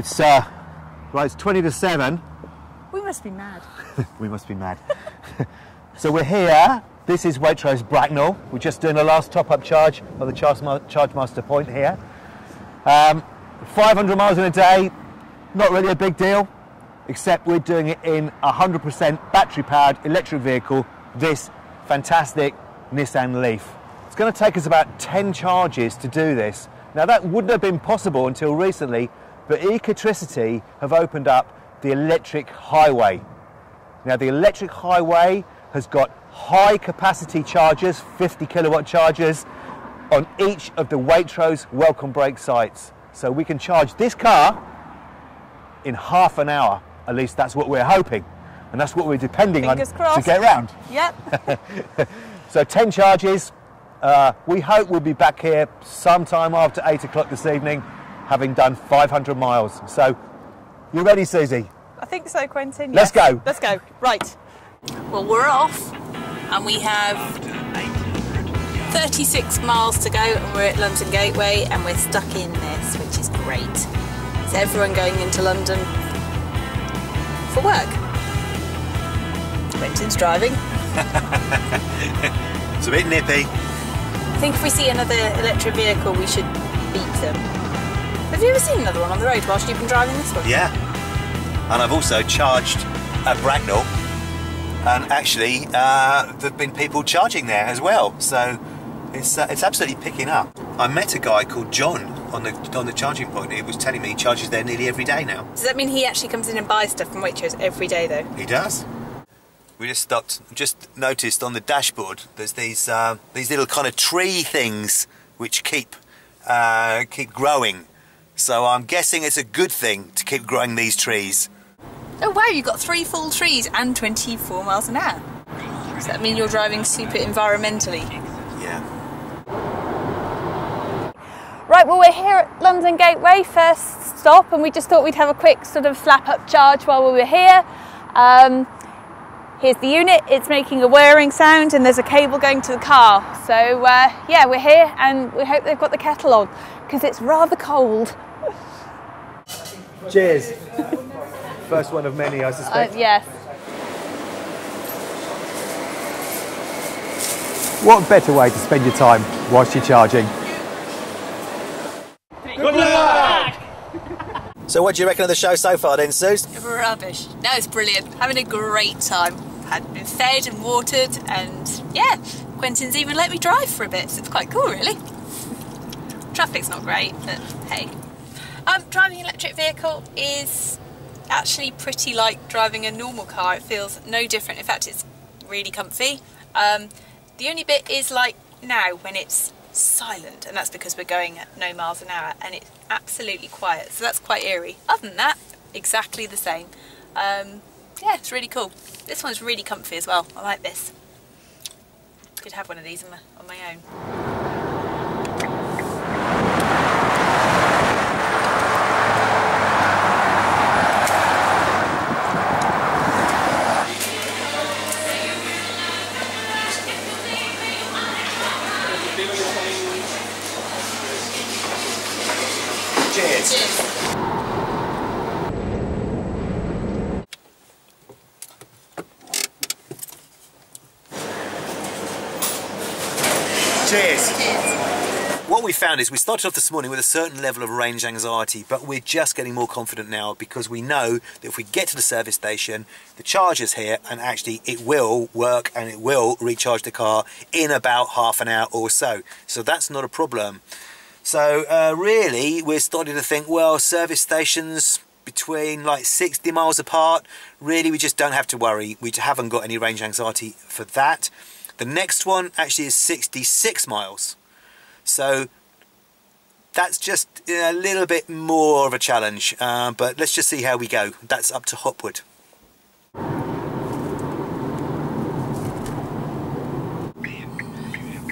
It's right, it's 20 to 7. We must be mad. We must be mad. So we're here. This is Waitrose Bracknell. We're just doing the last top-up charge of the Chargemaster point here. 500 miles in a day, not really a big deal, except we're doing it in a 100% battery-powered electric vehicle, this fantastic Nissan Leaf. It's going to take us about 10 charges to do this. Now that wouldn't have been possible until recently, but Ecotricity have opened up the Electric Highway. Now the Electric Highway has got high capacity chargers, 50 kilowatt chargers, on each of the Waitrose welcome break sites. So we can charge this car in half an hour. At least that's what we're hoping. And that's what we're depending on to get around. Yep. So 10 charges. We hope we'll be back here sometime after 8 o'clock this evening, having done 500 miles. So, you ready, Susie? I think so, Quentin. Let's go. Let's go. Right. Well, we're off, and we have 36 miles to go, and we're at London Gateway, and we're stuck in this, which is great. Is everyone going into London for work? Quentin's driving. It's a bit nippy. I think if we see another electric vehicle, we should beat them. Have you ever seen another one on the road whilst you've been driving this one? Yeah. And I've also charged at Bracknell, and actually there've been people charging there as well. So it's absolutely picking up. I met a guy called John on the charging point. He was telling me he charges there nearly every day now. Does that mean he actually comes in and buys stuff from Waitrose every day, though? He does. We just stopped. Just noticed on the dashboard there's these little kind of tree things which keep growing. So I'm guessing it's a good thing to keep growing these trees. Oh wow, you've got 3 full trees and 24 miles an hour. Does that mean you're driving super environmentally? Yeah. Right, well we're here at London Gateway, first stop, and we just thought we'd have a quick sort of slap-up charge while we were here. Here's the unit, it's making a whirring sound and there's a cable going to the car. So yeah, we're here and we hope they've got the kettle on because it's rather cold. Cheers. First one of many, I suspect. Yes. What better way to spend your time whilst you're charging? Good luck! So what do you reckon of the show so far then, Suze? Rubbish. No, it's brilliant. Having a great time. Had been fed and watered, and yeah, Quentin's even let me drive for a bit, so it's quite cool really. Traffic's not great, but hey. Driving an electric vehicle is actually pretty like driving a normal car. It feels no different. In fact, it's really comfy. The only bit is like now when it's silent, and that's because we're going at no miles an hour and it's absolutely quiet, so that's quite eerie. Other than that, exactly the same. Yeah, it's really cool. This one's really comfy as well. I like this. Could have one of these on my own. Cheers. Cheers. Cheers. What we found is we started off this morning with a certain level of range anxiety, but we're just getting more confident now because we know that if we get to the service station, the charger's here and actually it will work and it will recharge the car in about half an hour or so. So that's not a problem. So really we're starting to think, well, service stations between like 60 miles apart, really we just don't have to worry. We haven't got any range anxiety for that. The next one actually is 66 miles. So that's just a little bit more of a challenge, but let's just see how we go. That's up to Hopwood.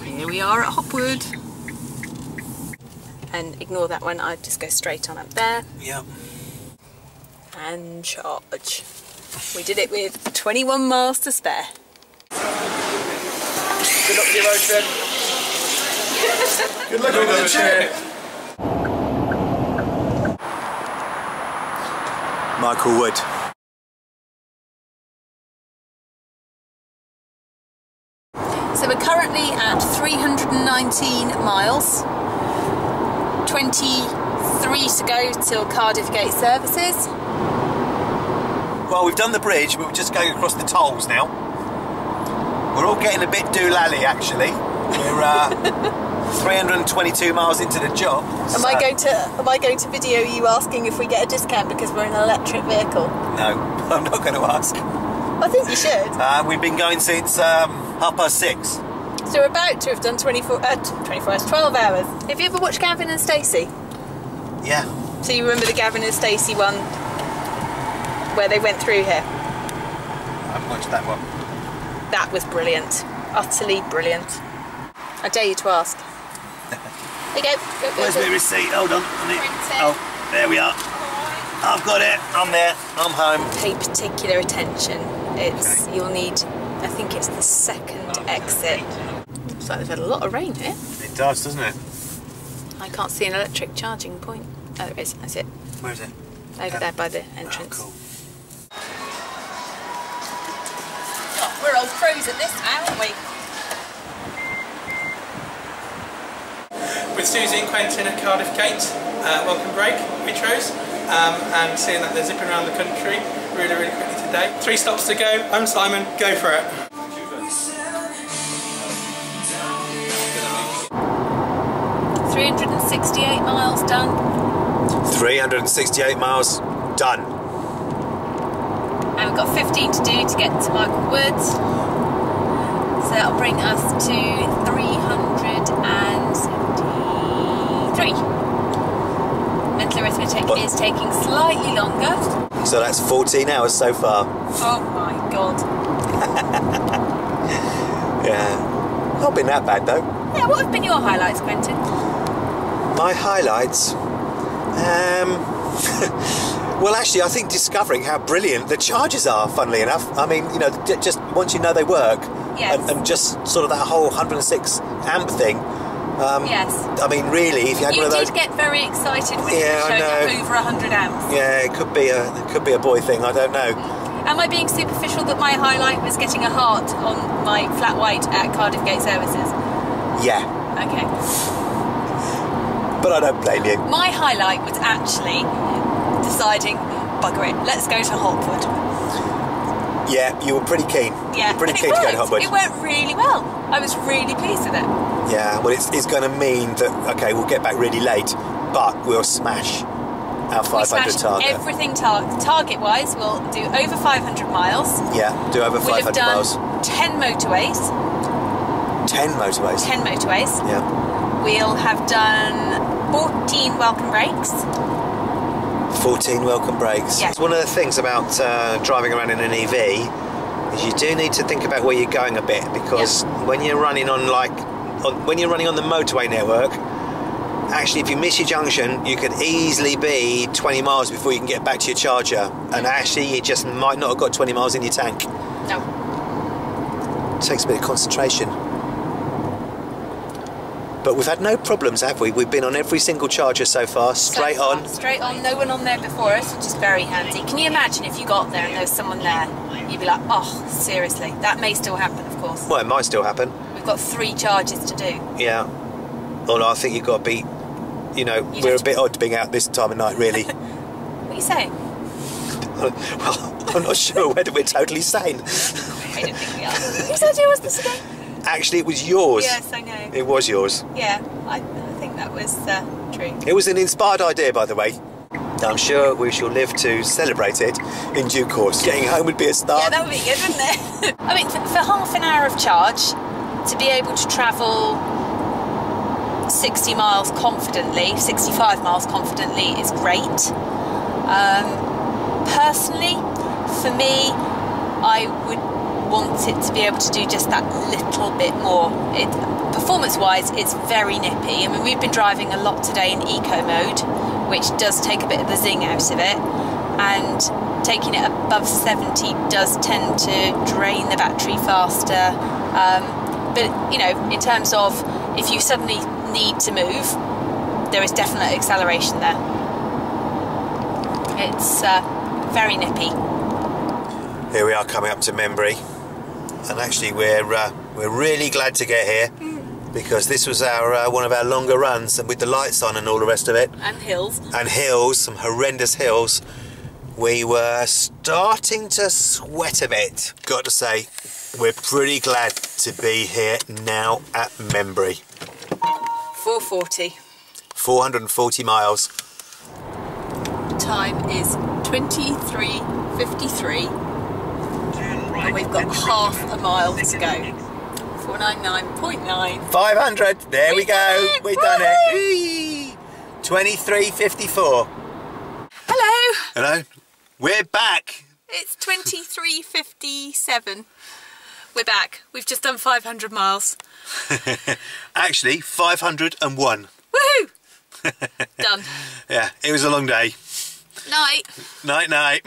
Here we are at Hopwood. And ignore that one, I'd just go straight on up there. Yep. And charge. We did it with 21 miles to spare. Good luck with your road trip. Good luck with the trip. Michael would. So we're currently at 319 miles, 23 to go till Cardiff Gate services. Well, we've done the bridge, but we're just going across the tolls now. We're all getting a bit doolally, actually. We're 322 miles into the job. Am I going to video you asking if we get a discount because we're in an electric vehicle? No, I'm not going to ask. I think you should. We've been going since 6:30. So we're about to have done 12 hours. Have you ever watched Gavin and Stacey? Yeah. So you remember the Gavin and Stacey one where they went through here? I haven't watched that one. That was brilliant. Utterly brilliant. I dare you to ask. There you go. Where's my receipt? Hold on. Oh, there we are. I've got it. I'm there. I'm home. Pay particular attention. You'll need, I think it's the second exit. Looks like they've had a lot of rain here. It does, doesn't it? I can't see an electric charging point. Oh, there is. That's it. Where is it? Over there by the entrance. Oh, cool. Oh, we're old pros at this now, aren't we? With Susie and Quentin at Cardiff Gate, welcome break, Waitrose, and seeing that they're zipping around the country really, really quickly today. 3 stops to go. I'm Simon, go for it. 368 miles done. 368 miles done. And we've got 15 to do to get to Michael Woods. So that'll bring us to 373. Mental arithmetic is taking slightly longer. So that's 14 hours so far. Oh my god. Yeah. Not been that bad though. Yeah, what have been your highlights, Quentin? My highlights? Well, actually, I think discovering how brilliant the chargers are, funnily enough. I mean, you know, just once you know they work, yes. and just sort of that whole 106 amp thing. Yes. I mean, really, if you had one of those... You did get very excited when Yeah, you I showed know. up over 100 amps. Yeah, it could be a boy thing, I don't know. Am I being superficial that my highlight was getting a heart on my flat white at Cardiff Gate services? Yeah, Okay. but I don't blame you. My highlight was actually deciding, bugger it, let's go to Hotwood. Yeah, you were pretty keen. Yeah, Pretty and keen to go to Hotwood. It went really well. I was really pleased with it. Yeah, well, it's going to mean that, okay, we'll get back really late, but we'll smash our 500 target. Everything target-wise, we'll do over 500 miles. Yeah, do over 500 miles. We'll have done 10 motorways. 10 motorways. 10 motorways. Yeah. We'll have done 14 welcome breaks. 14 welcome breaks. Yeah. It's one of the things about driving around in an EV is you do need to think about where you're going a bit, because when you're running on the motorway network, actually if you miss your junction you could easily be 20 miles before you can get back to your charger, and actually you just might not have got 20 miles in your tank. No. It takes a bit of concentration. But we've had no problems, have we? We've been on every single charger so far, straight on. Straight on, no one on there before us, which is very handy. Can you imagine if you got there and there was someone there? You'd be like, oh, seriously. That may still happen, of course. Well, it might still happen. We've got 3 charges to do. Yeah. Well, I think you've got to be, you know, we're a bit odd being out this time of night, really. What are you saying? Well, I'm not sure whether we're totally sane. I don't think we are. Whose idea was this again? Actually, it was yours. Yes, I know. It was yours. Yeah, I think that was true. It was an inspired idea, by the way. I'm sure we shall live to celebrate it in due course. Getting home would be a start. Yeah, that would be good, wouldn't it? I mean, for half an hour of charge, to be able to travel 60 miles confidently, 65 miles confidently is great. Personally, for me, I would want it to be able to do just that little bit more. Performance-wise, it's very nippy. I mean, we've been driving a lot today in eco mode, which does take a bit of the zing out of it, and taking it above 70 does tend to drain the battery faster. But, you know, in terms of if you suddenly need to move, there is definite acceleration there. It's very nippy. Here we are coming up to Membry, and actually we're really glad to get here because this was our one of our longer runs, and with the lights on and all the rest of it. And hills. And hills, some horrendous hills. We were starting to sweat a bit. Got to say, we're pretty glad to be here now at Membry. 440. 440 miles. Time is 23:53. And we've got half a mile to go. 499.9. 500. There we go. We've done it. 23:54. Hello. Hello. We're back. It's 23:57. We're back. We've just done 500 miles. Actually, 501. Woohoo! Done. Yeah, it was a long day. Night. Night, night.